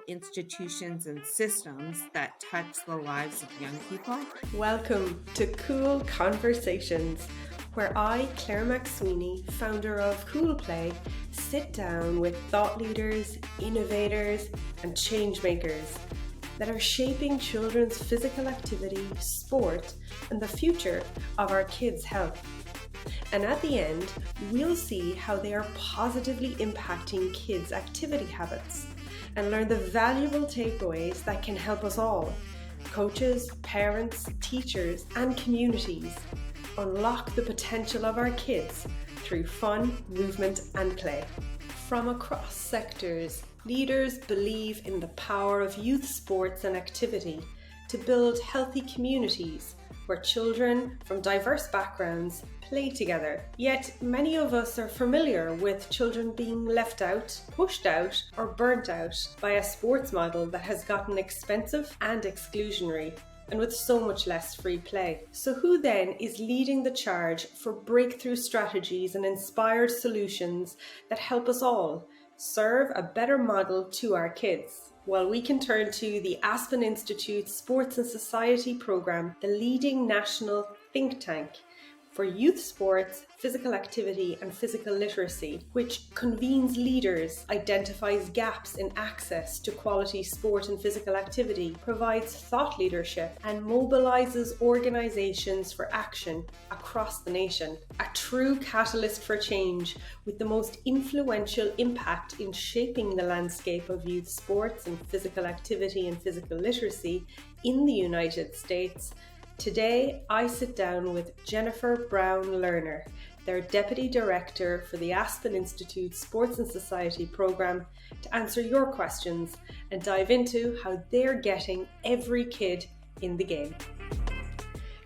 institutions, and systems that touch the lives of young people. Welcome to Kuul Conversations, where I, Claire McSweeney, founder of Kuul Play, sit down with thought leaders, innovators, and change makers that are shaping children's physical activity, sport, and the future of our kids' health. And at the end, we'll see how they are positively impacting kids' activity habits and learn the valuable takeaways that can help us all, coaches, parents, teachers, and communities, unlock the potential of our kids through fun, movement, and play. From across sectors, leaders believe in the power of youth sports and activity to build healthy communities where children from diverse backgrounds play together. Yet many of us are familiar with children being left out, pushed out, or burnt out by a sports model that has gotten expensive and exclusionary, and with so much less free play. So who then is leading the charge for breakthrough strategies and inspired solutions that help us all serve a better model to our kids? Well, we can turn to the Aspen Institute's Sports and Society program, the leading national think tank for youth sports, physical activity, and physical literacy, which convenes leaders, identifies gaps in access to quality sport and physical activity, provides thought leadership, and mobilizes organizations for action across the nation. A true catalyst for change with the most influential impact in shaping the landscape of youth sports and physical activity and physical literacy in the United States. Today, I sit down with Jennifer Brown Lerner, their Deputy Director for the Aspen Institute's Sports and Society program, to answer your questions and dive into how they're getting every kid in the game.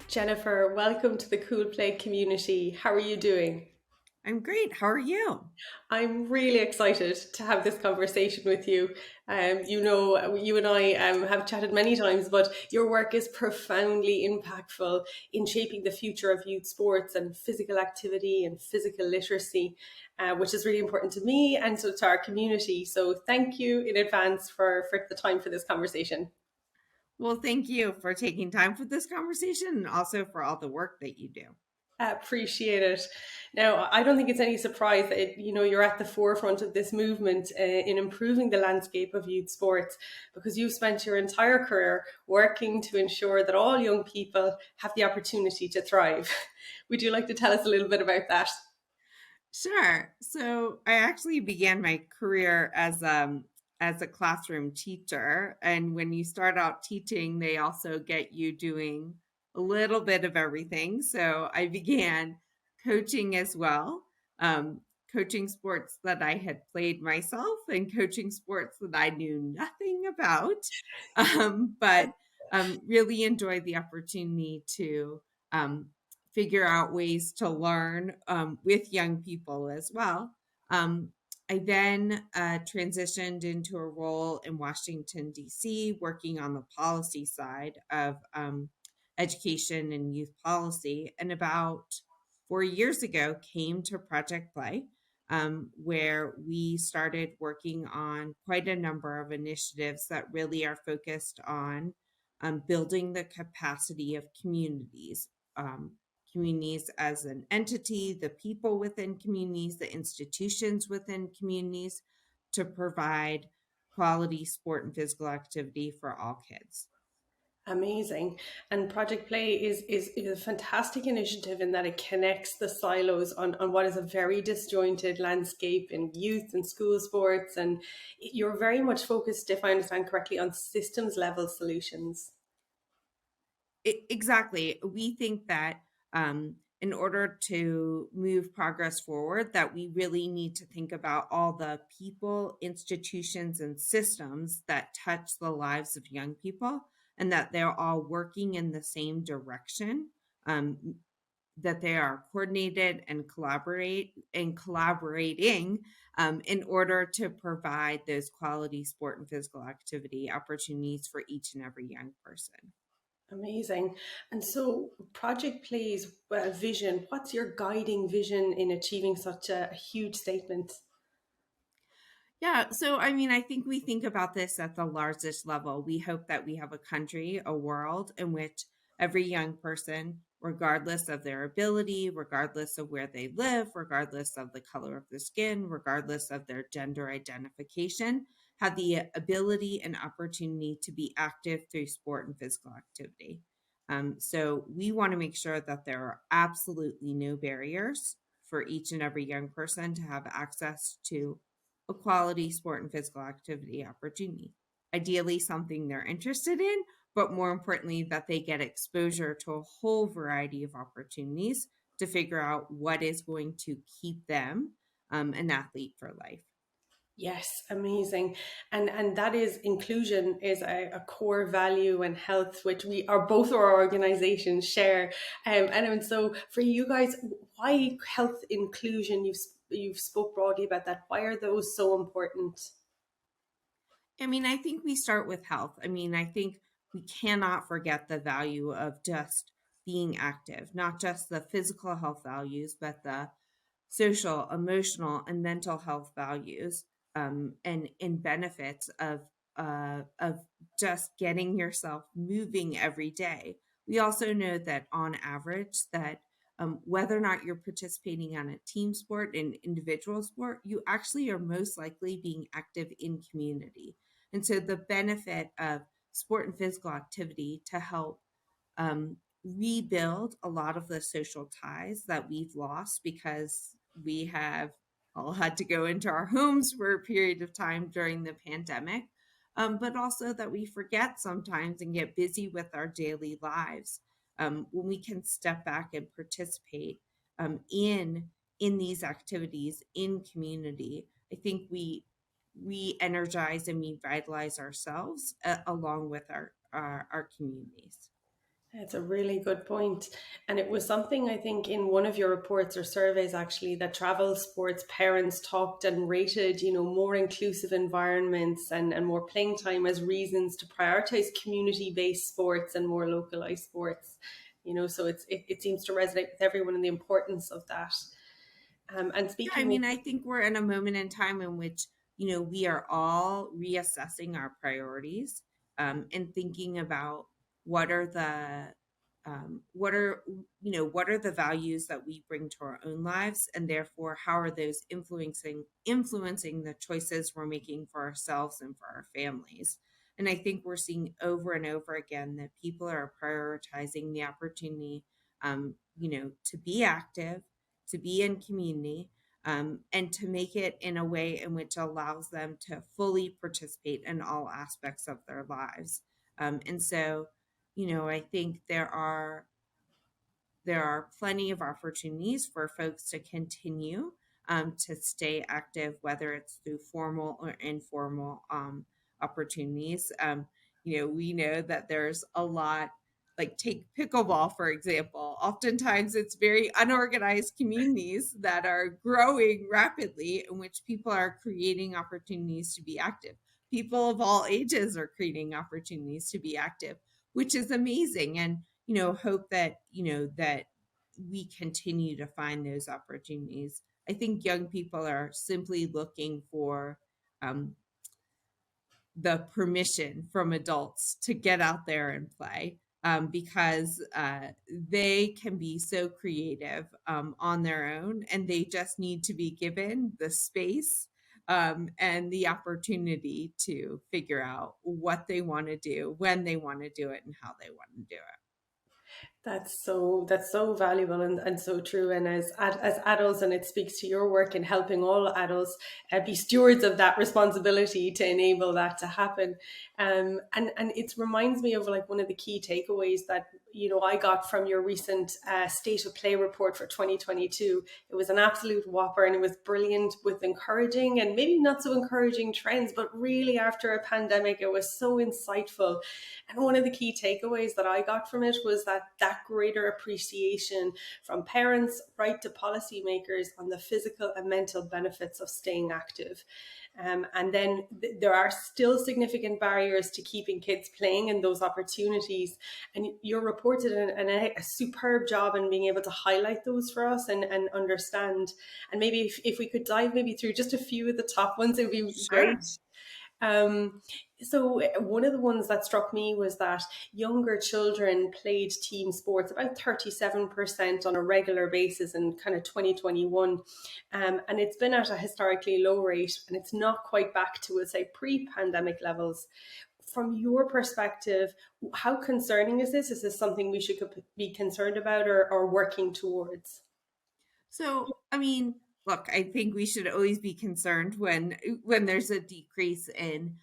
Jennifer, welcome to the Kuul Play community. How are you doing? I'm great. How are you? I'm really excited to have this conversation with you. You and I have chatted many times, but your work is profoundly impactful in shaping the future of youth sports and physical activity and physical literacy, which is really important to me and so to our community. So thank you in advance for the time for this conversation. Well, thank you for taking time for this conversation and also for all the work that you do. Appreciate it. Now, I don't think it's any surprise that you're at the forefront of this movement in improving the landscape of youth sports, because you've spent your entire career working to ensure that all young people have the opportunity to thrive. Would you like to tell us a little bit about that? Sure. So I actually began my career as a classroom teacher, and when you start out teaching, they also get you doing a little bit of everything. So I began coaching as well, coaching sports that I had played myself and coaching sports that I knew nothing about, but really enjoyed the opportunity to figure out ways to learn with young people as well. I then transitioned into a role in Washington, D.C., working on the policy side of education and youth policy. And about 4 years ago, came to Project Play, where we started working on quite a number of initiatives that really are focused on building the capacity of communities. Communities as an entity, the people within communities, the institutions within communities, to provide quality sport and physical activity for all kids. Amazing. And Project Play is a fantastic initiative in that it connects the silos on what is a very disjointed landscape in youth and school sports. And you're very much focused, if I understand correctly, on systems level solutions. Exactly. We think that in order to move progress forward, that we really need to think about all the people, institutions, and systems that touch the lives of young people, and that they're all working in the same direction, that they are coordinated and collaborating in order to provide those quality sport and physical activity opportunities for each and every young person. Amazing. And so Project Play's vision, what's your guiding vision in achieving such a huge statement? Yeah, so I mean, I think we think about this at the largest level. We hope that we have a country, a world in which every young person, regardless of their ability, regardless of where they live, regardless of the color of their skin, regardless of their gender identification, have the ability and opportunity to be active through sport and physical activity. So we want to make sure that there are absolutely no barriers for each and every young person to have access to a quality sport and physical activity opportunity. Ideally, something they're interested in, but more importantly, that they get exposure to a whole variety of opportunities to figure out what is going to keep them an athlete for life. Yes, amazing. And that is inclusion is a core value and health, which we are both our organizations share. And so for you guys, why health inclusion? You've spoke broadly about that. Why are those so important? I mean, I think we start with health. I mean, I think we cannot forget the value of just being active, not just the physical health values, but the social, emotional, and mental health values and benefits of just getting yourself moving every day. We also know that on average that whether or not you're participating on a team sport, an individual sport, you actually are most likely being active in community. And so the benefit of sport and physical activity to help rebuild a lot of the social ties that we've lost because we have all had to go into our homes for a period of time during the pandemic, but also that we forget sometimes and get busy with our daily lives. When we can step back and participate in these activities in community, I think we energize and we vitalize ourselves along with our communities. That's a really good point. And it was something I think in one of your reports or surveys actually that travel sports parents talked and rated, more inclusive environments and more playing time as reasons to prioritize community-based sports and more localized sports. So it seems to resonate with everyone and the importance of that. And Yeah, I speaking of mean, I think we're in a moment in time in which, we are all reassessing our priorities and thinking about what are the what are the values that we bring to our own lives, and therefore how are those influencing the choices we're making for ourselves and for our families. And I think we're seeing over and over again that people are prioritizing the opportunity, to be active, to be in community, and to make it in a way in which allows them to fully participate in all aspects of their lives. And so, I think there are plenty of opportunities for folks to continue to stay active, whether it's through formal or informal opportunities. We know that there's a lot, like take pickleball, for example. Oftentimes it's very unorganized communities that are growing rapidly in which people are creating opportunities to be active. People of all ages are creating opportunities to be active, which is amazing. And hope that that we continue to find those opportunities. I think young people are simply looking for um, the permission from adults to get out there and play, because they can be so creative on their own, and they just need to be given the space and the opportunity to figure out what they want to do, when they want to do it, and how they want to do it. That's so valuable and so true. And as adults, and it speaks to your work in helping all adults be stewards of that responsibility to enable that to happen. And it reminds me of like one of the key takeaways that I got from your recent state of play report for 2022. It was an absolute whopper, and it was brilliant with encouraging and maybe not so encouraging trends, but really after a pandemic, it was so insightful. And one of the key takeaways that I got from it was that greater appreciation from parents right to policymakers on the physical and mental benefits of staying active. And then there are still significant barriers to keeping kids playing in those opportunities. And you reported a superb job in being able to highlight those for us and understand. And maybe if we could dive maybe through just a few of the top ones, it would be great. Sure. Um, so one of the ones that struck me was that younger children played team sports about 37% on a regular basis in kind of 2021. And it's been at a historically low rate, and it's not quite back to, say, pre-pandemic levels. From your perspective, how concerning is this? Is this something we should be concerned about or working towards? So, I mean, look, I think we should always be concerned when there's a decrease in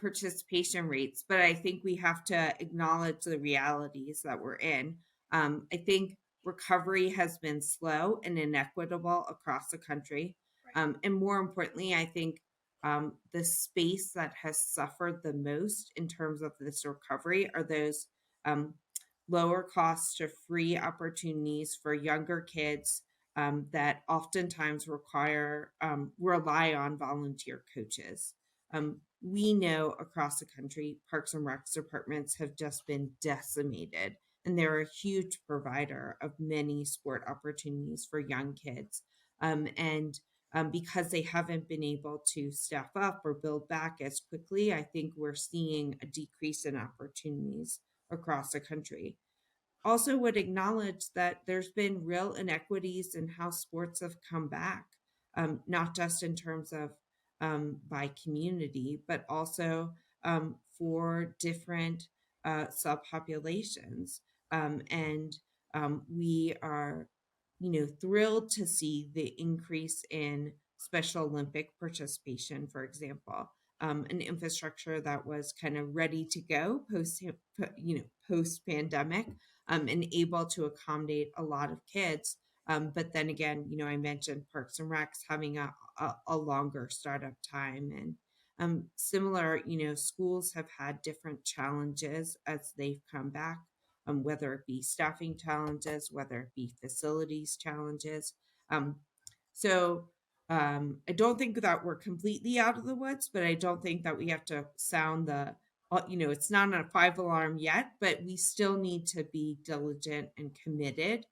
participation rates, but I think we have to acknowledge the realities that we're in. I think recovery has been slow and inequitable across the country, and more importantly, I think the space that has suffered the most in terms of this recovery are those um, lower cost to free opportunities for younger kids that oftentimes rely on volunteer coaches. We know across the country, parks and recs departments have just been decimated, and they're a huge provider of many sport opportunities for young kids. And Because they haven't been able to staff up or build back as quickly, I think we're seeing a decrease in opportunities across the country. Also would acknowledge that there's been real inequities in how sports have come back, not just in terms of by community, but also for different subpopulations. We are, thrilled to see the increase in Special Olympic participation, for example. An infrastructure that was kind of ready to go post pandemic, and able to accommodate a lot of kids. But then again, I mentioned Parks and Recs having a longer startup time. And similar, schools have had different challenges as they've come back, whether it be staffing challenges, whether it be facilities challenges. Um, so I don't think that we're completely out of the woods, but I don't think that we have to sound it's not a five alarm yet, but we still need to be diligent and committed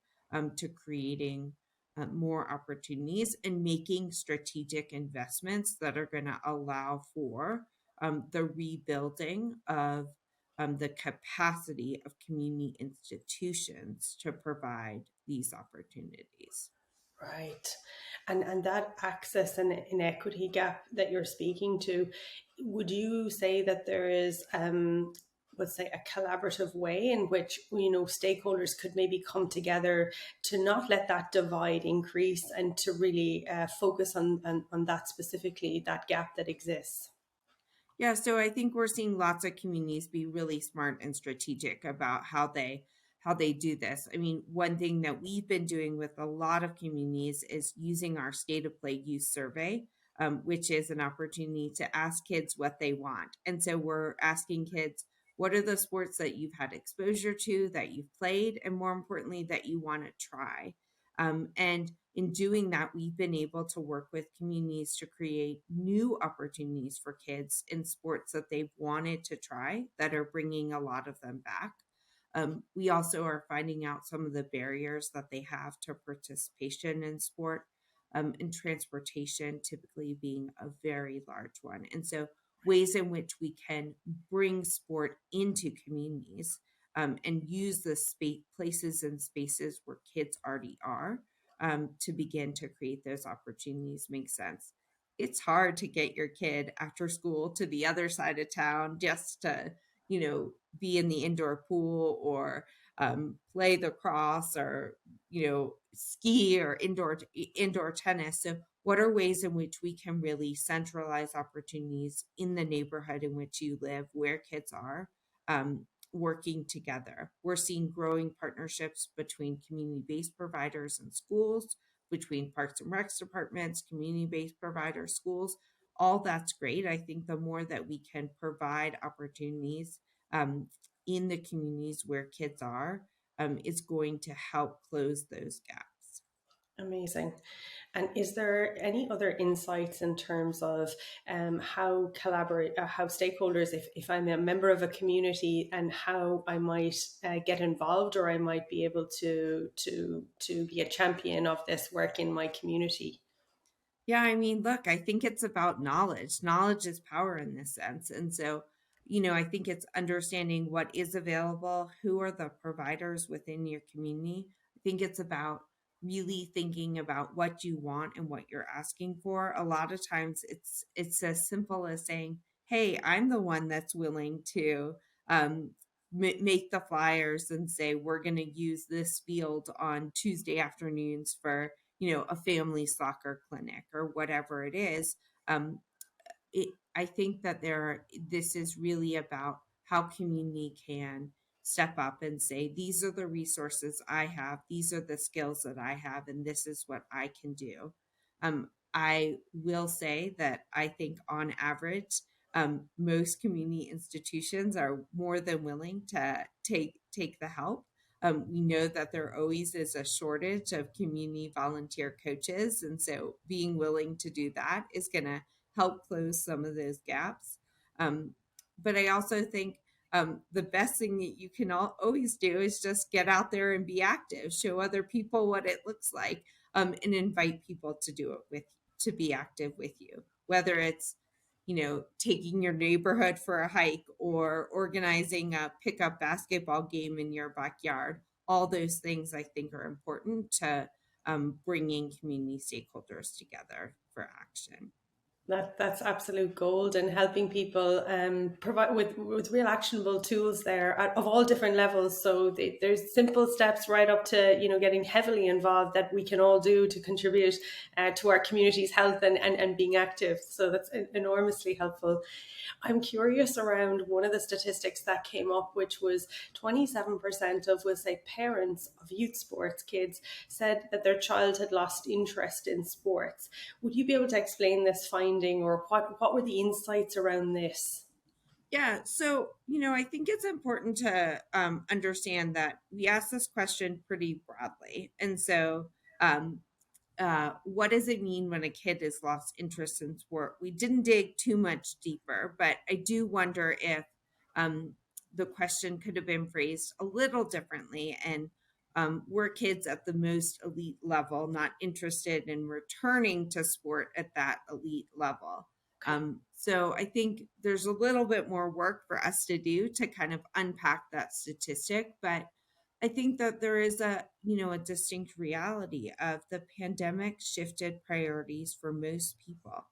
to creating more opportunities and making strategic investments that are going to allow for the rebuilding of the capacity of community institutions to provide these opportunities. Right. And that access and inequity gap that you're speaking to, would you say that there is let's say a collaborative way in which stakeholders could maybe come together to not let that divide increase and to really focus on that specifically, that gap that exists? Yeah, so I think we're seeing lots of communities be really smart and strategic about how they do this. I mean, one thing that we've been doing with a lot of communities is using our State of Play Youth Survey, which is an opportunity to ask kids what they want. And so we're asking kids, what are the sports that you've had exposure to, that you've played, and more importantly, that you want to try? And in doing that, we've been able to work with communities to create new opportunities for kids in sports that they've wanted to try that are bringing a lot of them back. We also are finding out some of the barriers that they have to participation in sport, and transportation typically being a very large one. And so, ways in which we can bring sport into communities, and use the places and spaces where kids already are, to begin to create those opportunities makes sense. It's hard to get your kid after school to the other side of town just to, be in the indoor pool or play the cross or, ski or indoor tennis. So, what are ways in which we can really centralize opportunities in the neighborhood in which you live, where kids are? Working together. We're seeing growing partnerships between community based providers and schools, between parks and recs departments, community based providers, schools. All that's great. I think the more that we can provide opportunities um, in the communities where kids are, is going to help close those gaps. Amazing. And is there any other insights in terms of how stakeholders, if I'm a member of a community, and how I might get involved, or I might be able to be a champion of this work in my community? Yeah, I mean, look, I think it's about knowledge. Knowledge is power in this sense. And so, I think it's understanding what is available, who are the providers within your community. I think it's about really thinking about what you want and what you're asking for. A lot of times it's as simple as saying, "Hey, I'm the one that's willing to make the flyers and say we're going to use this field on Tuesday afternoons for a family soccer clinic or whatever it is. um, I think that this is really about how community can step up and say, these are the resources I have, these are the skills that I have, and this is what I can do. I will say that I think on average, most community institutions are more than willing to take the help. We know that there always is a shortage of community volunteer coaches, and so being willing to do that is going to help close some of those gaps. Um, but I also think the best thing that you can always do is just get out there and be active, show other people what it looks like, and invite people to do it to be active with you, whether it's taking your neighborhood for a hike or organizing a pickup basketball game in your backyard. All those things I think are important to bringing community stakeholders together for action. That's absolute gold, and helping people provide with real actionable tools there of all different levels. So there's simple steps right up to getting heavily involved that we can all do to contribute to our community's health and being active. So that's enormously helpful. I'm curious around one of the statistics that came up, which was 27% of, we'll say, parents of youth sports kids said that their child had lost interest in sports. Would you be able to explain this finding, or what were the insights around this? Yeah, so I think it's important to understand that we ask this question pretty broadly, and so um, what does it mean when a kid has lost interest in sport? We didn't dig too much deeper, but I do wonder if um, the question could have been phrased a little differently. And were kids at the most elite level not interested in returning to sport at that elite level? Okay. So I think there's a little bit more work for us to do to kind of unpack that statistic, but I think that there is a distinct reality of the pandemic shifted priorities for most people,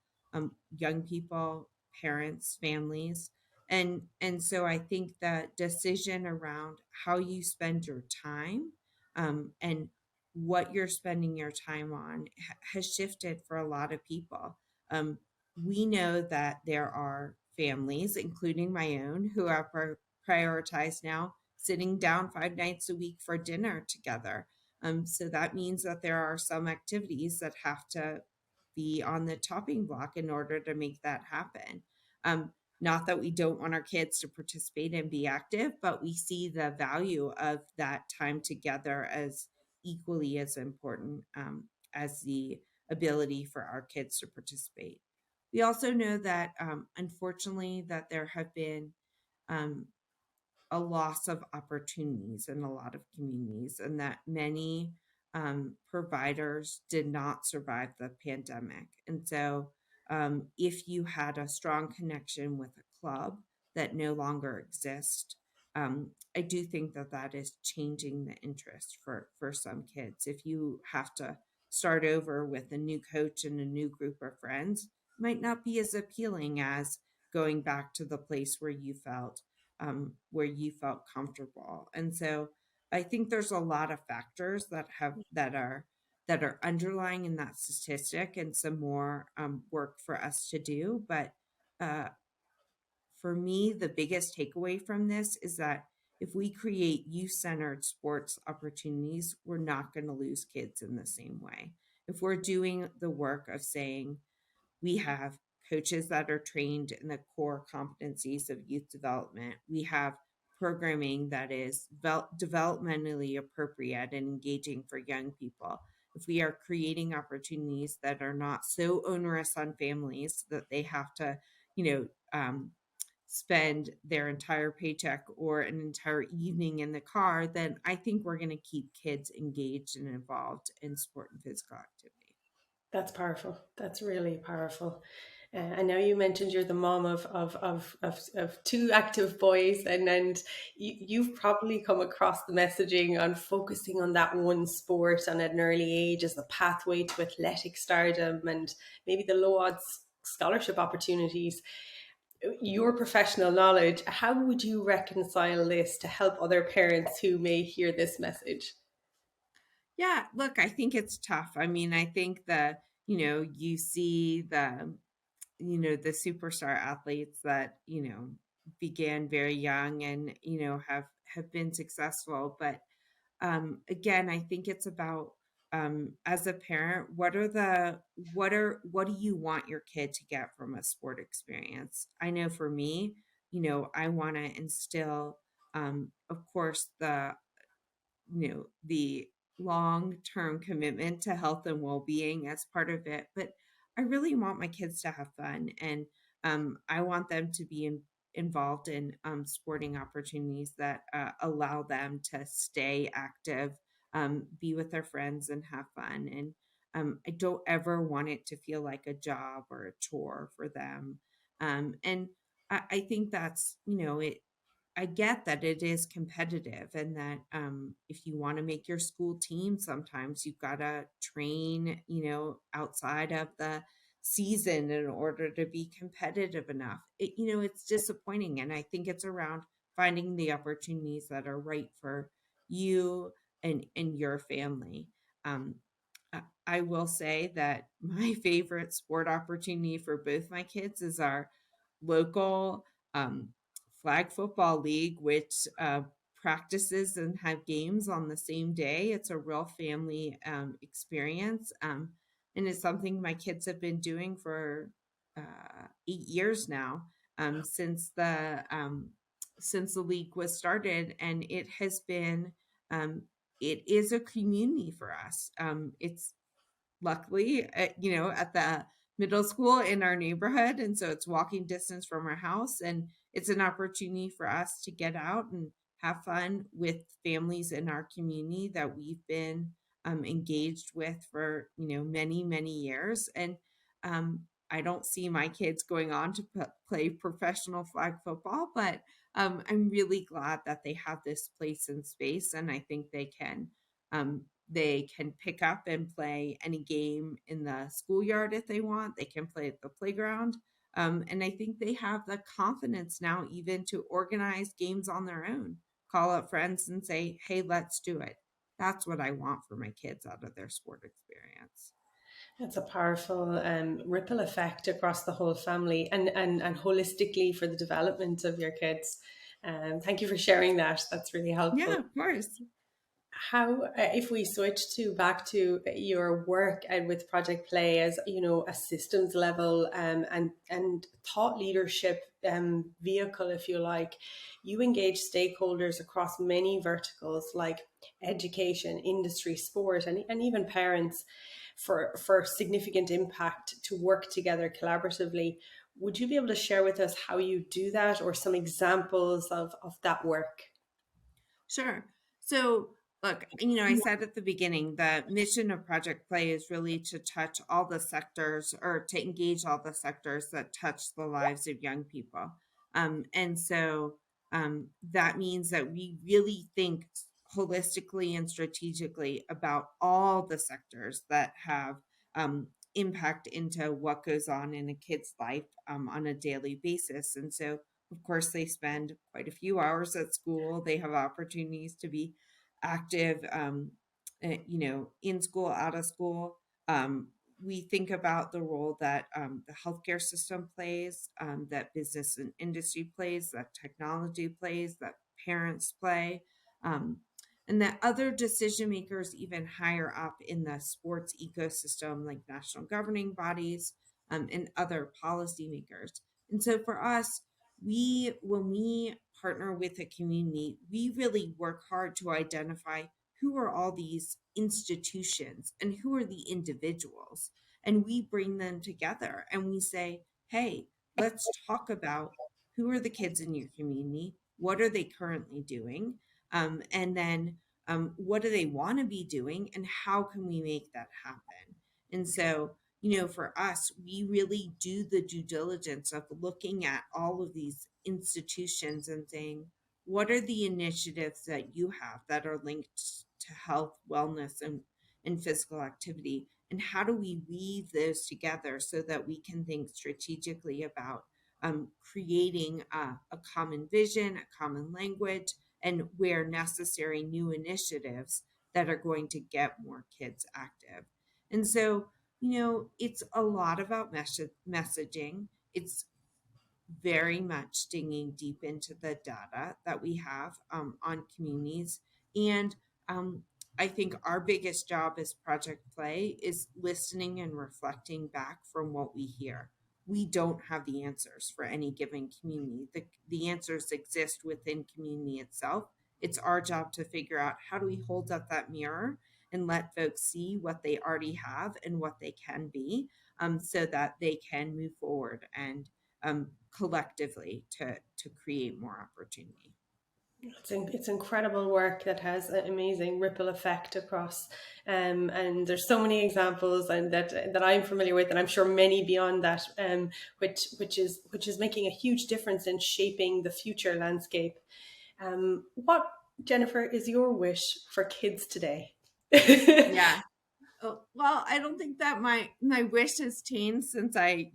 young people, parents, families. And so I think that decision around how you spend your time, and what you're spending your time on has shifted for a lot of people. Um, we know that there are families, including my own, who are prioritized now sitting down 5 nights a week for dinner together. So that means that there are some activities that have to be on the chopping block in order to make that happen. Um, Not that we don't want our kids to participate and be active, but we see the value of that time together as equally as important as the ability for our kids to participate. We also know that, unfortunately, that there have been um, a loss of opportunities in a lot of communities, and that many providers did not survive the pandemic. And so, if you had a strong connection with a club that no longer exists, I do think that that is changing the interest for some kids. If you have to start over with a new coach and a new group of friends, it might not be as appealing as going back to the place where you felt comfortable. And so I think there's a lot of factors that are underlying in that statistic, and some more work for us to do. But uh, for me, the biggest takeaway from this is that if we create youth centered sports opportunities, we're not going to lose kids in the same way. If we're doing the work of saying, we have coaches that are trained in the core competencies of youth development. We have programming that is developmentally appropriate and engaging for young people. if we are creating opportunities that are not so onerous on families that they have to, you know, spend their entire paycheck or an entire evening in the car, then I think we're going to keep kids engaged and involved in sport and physical activity. That's powerful. That's really powerful. I know you mentioned you're the mom of two active boys, and you've probably come across the messaging on focusing on that one sport at an early age as the pathway to athletic stardom and maybe the low odds scholarship opportunities. Your professional knowledge, how would you reconcile this to help other parents who may hear this message? Yeah, look, I think it's tough. I mean, I think that, you see the superstar athletes that, began very young and, have been successful. But again, I think it's about as a parent, what do you want your kid to get from a sport experience? I know for me, I want to instill, of course, the long-term commitment to health and well-being as part of it, but I really want my kids to have fun, and I want them to be involved in sporting opportunities that allow them to stay active, be with their friends and have fun. And I don't ever want it to feel like a job or a chore for them. And I think that's, I get that it is competitive, and that if you want to make your school team, sometimes you've got to train, outside of the season in order to be competitive enough. It's disappointing. And I think it's around finding the opportunities that are right for you and your family. Um, I will say that my favorite sport opportunity for both my kids is our local um, flag football league, which practices and have games on the same day. It's a real family experience, and it's something my kids have been doing for 8 years now, since the league was started, and um, it is a community for us. It's luckily, at the middle school in our neighborhood. And so it's walking distance from our house. And it's an opportunity for us to get out and have fun with families in our community that we've been engaged with for, many, many years. And I don't see my kids going on to play professional flag football, but I'm really glad that they have this place and space. And I think they can pick up and play any game in the schoolyard if they want. They can play at the playground. And I think they have the confidence now even to organize games on their own, call up friends and say, hey, let's do it. That's what I want for my kids out of their sport experience. It's a powerful ripple effect across the whole family and holistically for the development of your kids. Thank you for sharing that. That's really helpful. Yeah, of course. How, if we switch to back to your work and with Project Play as a systems level and thought leadership vehicle, if you like, you engage stakeholders across many verticals like education, industry, sport, and even parents for significant impact to work together collaboratively. Would you be able to share with us how you do that or some examples of that work? Sure. So, look, I said at the beginning, the mission of Project Play is really to touch all the sectors, or to engage all the sectors that touch the lives of young people. And so that means that we really think holistically and strategically about all the sectors that have impact into what goes on in a kid's life on a daily basis. And so, of course, they spend quite a few hours at school. They have opportunities to be active, in school, out of school. We think about the role that the healthcare system plays, that business and industry plays, that technology plays, that parents play, um, and that other decision makers, even higher up in the sports ecosystem, like national governing bodies and other policymakers. And so for us, when we partner with a community, we really work hard to identify who are all these institutions and who are the individuals? And we bring them together and we say, hey, let's talk about who are the kids in your community? What are they currently doing? And then what do they want to be doing? And how can we make that happen? And so, for us, we really do the due diligence of looking at all of these institutions and saying, what are the initiatives that you have that are linked to health, wellness, and physical activity? And how do we weave those together so that we can think strategically about creating a common vision, a common language, and where necessary, new initiatives that are going to get more kids active. And so, it's a lot about messaging. It's very much digging deep into the data that we have on communities. And um, I think our biggest job as Project Play is listening and reflecting back from what we hear. We don't have the answers for any given community. The answers exist within community itself. It's our job to figure out how do we hold up that mirror and let folks see what they already have and what they can be, so that they can move forward and collectively to create more opportunity. It's incredible work that has an amazing ripple effect across, and there's so many examples and that I'm familiar with, and I'm sure many beyond that, which is making a huge difference in shaping the future landscape. What, Jennifer, is your wish for kids today? Yeah. Oh, well, I don't think that my wish has changed since I,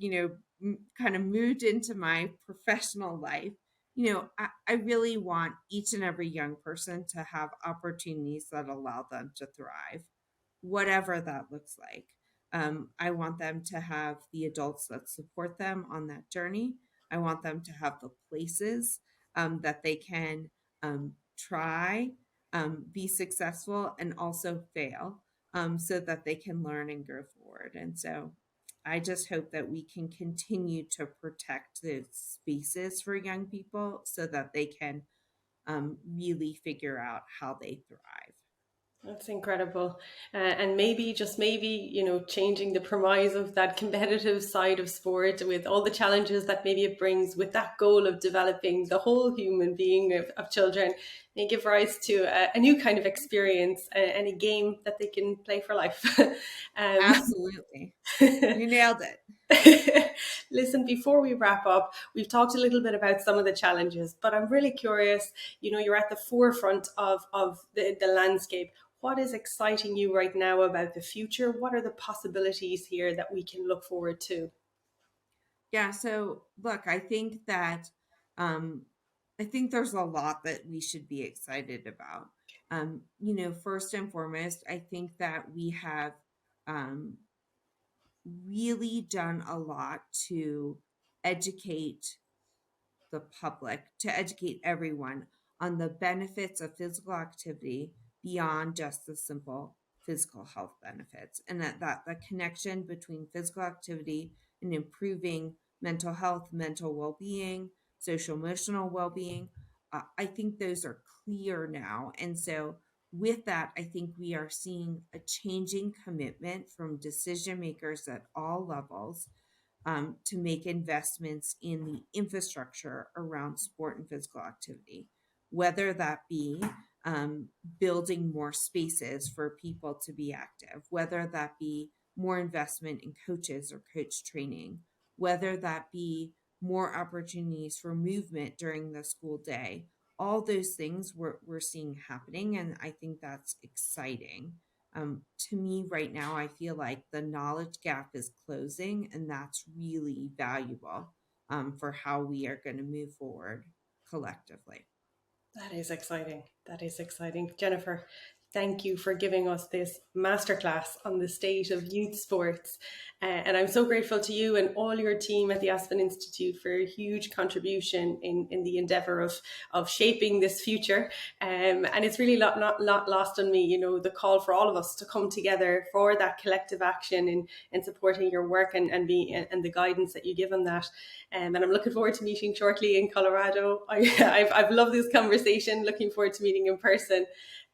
kind of moved into my professional life. I really want each and every young person to have opportunities that allow them to thrive, whatever that looks like. I want them to have the adults that support them on that journey. I want them to have the places that they can try, be successful, and also fail, so that they can learn and go forward. And so I just hope that we can continue to protect those spaces for young people so that they can really figure out how they thrive. That's incredible. And maybe, just maybe, changing the premise of that competitive side of sport with all the challenges that maybe it brings, with that goal of developing the whole human being of children, may give rise to a new kind of experience and a game that they can play for life. um, Absolutely. You nailed it. Listen, before we wrap up, we've talked a little bit about some of the challenges, but I'm really curious. You're at the forefront of the landscape. What is exciting you right now about the future? What are the possibilities here that we can look forward to? Yeah, so look, um I think there's a lot that we should be excited about. First and foremost, I think that we have um really done a lot to educate the public, to educate everyone on the benefits of physical activity beyond just the simple physical health benefits, and that the connection between physical activity and improving mental health, mental well-being, social emotional well-being, I think those are clear now. And so with that, I think we are seeing a changing commitment from decision makers at all levels, to make investments in the infrastructure around sport and physical activity, whether that be building more spaces for people to be active, whether that be more investment in coaches or coach training, whether that be more opportunities for movement during the school day. All those things we're seeing happening, and I think that's exciting. To me, right now, I feel like the knowledge gap is closing, and that's really valuable, for how we are going to move forward collectively. That is exciting. That is exciting. Jennifer, thank you for giving us this masterclass on the state of youth sports. And I'm so grateful to you and all your team at the Aspen Institute for a huge contribution in the endeavor of shaping this future. And it's really not lost on me, the call for all of us to come together for that collective action in supporting your work and the guidance that you give on that. And I'm looking forward to meeting shortly in Colorado. I've loved this conversation. Looking forward to meeting in person.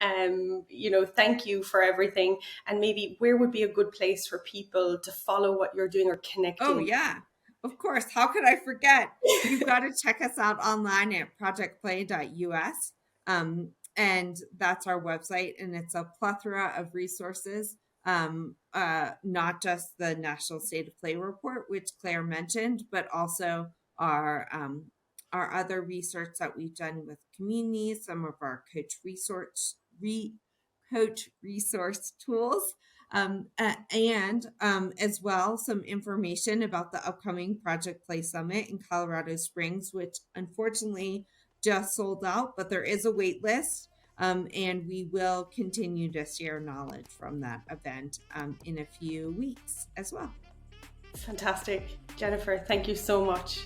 Thank you for everything. And maybe where would be a good place for people to follow what you're doing or Oh, connecting? yeah. Of course. How could I forget? You've got to check us out online at projectplay.us. And that's our website, and it's a plethora of resources. Not just the National State of Play report, which Claire mentioned, but also our other research that we've done with communities, some of our coach resource tools, and as well some information about the upcoming Project Play Summit in Colorado Springs, which unfortunately just sold out, but there is a wait list. And we will continue to share knowledge from that event in a few weeks as well. Fantastic. Jennifer, thank you so much.